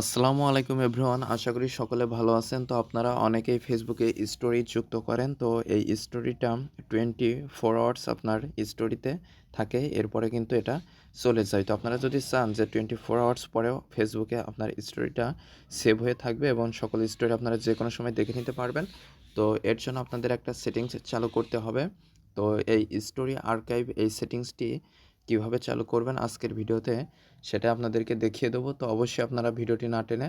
আসসালামু আলাইকুম এভরিওয়ান। আশা করি সকলে ভালো আছেন। তো আপনারা অনেকেই ফেসবুকে স্টোরি যুক্ত করেন। তো এই স্টোরিটা 24 আওয়ার্স আপনার স্টোরিতে থাকে। এরপরে কিন্তু এটা চলে যায়। তো আপনারা যদি চান যে 24 আওয়ার্স পরেও ফেসবুকে আপনার স্টোরিটা সেভ হয়ে থাকবে এবং সকল স্টোরি আপনারা যে কোনো সময় দেখে নিতে পারবেন। তো এর জন্য আপনাদের একটা সেটিংস চালু করতে হবে। তো এই স্টোরি আর্কাইভ এই সেটিংসটি কীভাবে চালু করবেন আজকের ভিডিওতে সেটা আপনাদেরকে দেখিয়ে দেবো। তো অবশ্যই আপনারা ভিডিওটি না টেনে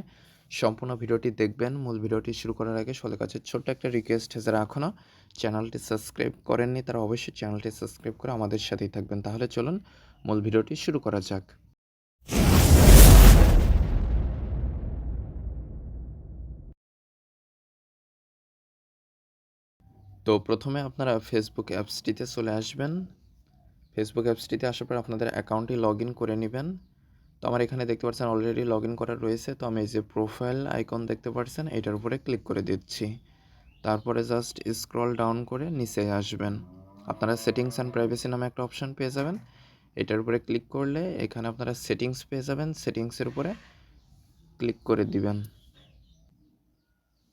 সম্পূর্ণ ভিডিওটি দেখবেন। মূল ভিডিওটি শুরু করার আগে সকলের কাছে ছোট্ট একটা রিকোয়েস্ট, যারা এখনও চ্যানেলটি সাবস্ক্রাইব করেননি তারা অবশ্যই চ্যানেলটি সাবস্ক্রাইব করে আমাদের সাথেই থাকবেন। তাহলে চলুন মূল ভিডিওটি শুরু করা যাক। তো প্রথমে আপনারা ফেসবুক অ্যাপসটিতে চলে আসবেন। ফেসবুক অ্যাপসটিতে আসার পর আপনাদের অ্যাকাউন্টটি লগ ইন করে নেবেন। তো আমার এখানে দেখতে পাচ্ছেন অলরেডি লগ ইন করা রয়েছে। তো আমি এই যে প্রোফাইল আইকন দেখতে পাচ্ছেন এটার উপরে ক্লিক করে দিচ্ছি। তারপরে জাস্ট স্ক্রল ডাউন করে নিচে আসবেন। আপনারা সেটিংস অ্যান্ড প্রাইভেসি নামে একটা অপশান পেয়ে যাবেন। এটার উপরে ক্লিক করলে এখানে আপনারা সেটিংস পেয়ে যাবেন। সেটিংসের উপরে ক্লিক করে দিবেন।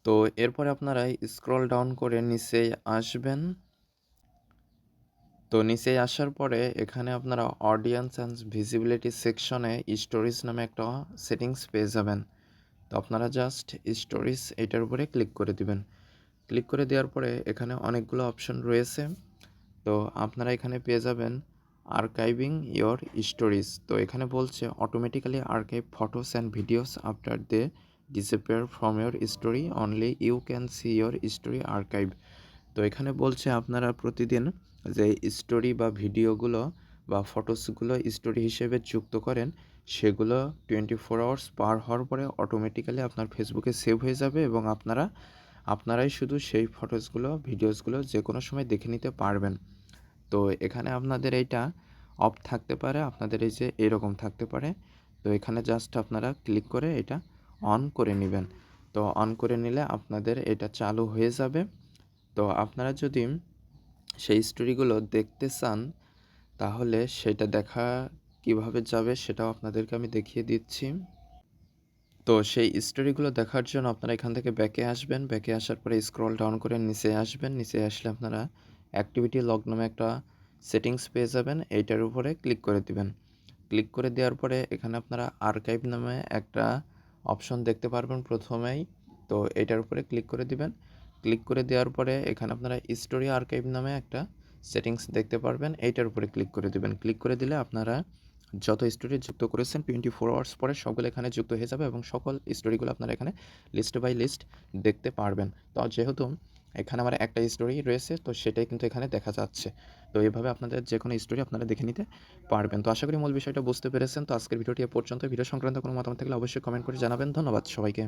তো এরপরে আপনারা স্ক্রল ডাউন করে নিচে আসবেন। তো নিচে আসার পরে এখানে আপনারা অডিয়েন্স অ্যান্ড ভিজিবিলিটি সেকশনে স্টোরিজ নামে একটা সেটিংস পেয়ে যাবেন। তো আপনারা জাস্ট স্টোরিজ এটার উপরে ক্লিক করে দিবেন। ক্লিক করে দেওয়ার পরে এখানে অনেকগুলো অপশন রয়েছে। তো আপনারা এখানে পেয়ে যাবেন আর্কাইভিং ইয়োর স্টোরিজ। তো এখানে বলছে automatically archive photos and videos after they disappear from your story only you can see your story archive. তো এখানে বলছে আপনারা প্রতিদিন যে স্টোরি বা ভিডিওগুলো বা ফটোসগুলো স্টোরি হিসেবে যুক্ত করেন সেগুলো 24 আওয়ার্স পার হওয়ার পরে অটোমেটিক্যালি আপনার ফেসবুকে সেভ হয়ে যাবে এবং আপনারাই শুধু সেই ফটোসগুলো ভিডিওসগুলো যে কোনো সময় দেখে নিতে পারবেন। তো এখানে আপনাদের এইটা অফ থাকতে পারে, আপনাদের এই যে এরকম থাকতে পারে। তো এখানে জাস্ট আপনারা ক্লিক করে এটা অন করে নেবেন। তো অন করে নিলে আপনাদের এটা চালু হয়ে যাবে। তো আপনারা যদি সেই স্টোরিগুলো দেখতে চান তাহলে সেটা দেখা কিভাবে যাবে সেটাও আপনাদেরকে আমি দেখিয়ে দিচ্ছি। তো সেই স্টোরিগুলো দেখার জন্য আপনারা এখান থেকে ব্যাকে আসবেন। ব্যাকে আসার পরে স্ক্রল ডাউন করে নিচে আসবেন। নিচে আসলে আপনারা অ্যাক্টিভিটি লগ নামে একটা সেটিংস পেয়ে যাবেন। এইটার উপরে ক্লিক করে দিবেন। ক্লিক করে দেওয়ার পরে এখানে আপনারা আর্কাইভ নামে একটা অপশন দেখতে পারবেন প্রথমেই। তো এটার উপরে ক্লিক করে দিবেন। ক্লিক করে দেওয়ার পরে এখানে আপনারা স্টোরি আর্কাইভ নামে একটা সেটিংস দেখতে পারবেন। এইটার উপরে ক্লিক করে দিবেন। ক্লিক করে দিলে আপনারা যত স্টোরি যুক্ত করেছেন 24 আওয়ার্স পরে সবগুলো এখানে যুক্ত হয়ে যাবে এবং সকল স্টোরিগুলো আপনারা এখানে লিস্ট বাই লিস্ট দেখতে পারবেন। তো যেহেতু এখানে আমার একটা স্টোরি রয়েছে তো সেটাই কিন্তু এখানে দেখা যাচ্ছে। তো এভাবে আপনাদের যে কোনো স্টোরি আপনারা দেখে নিতে পারবেন। তো আশা করি মূল বিষয়টা বুঝতে পেরেছেন। তো আজকের ভিডিওটি এ পর্যন্ত। ভিডিও সংক্রান্ত কোনো মতামত থাকলে অবশ্যই কমেন্ট করে জানাবেন। ধন্যবাদ সবাইকে।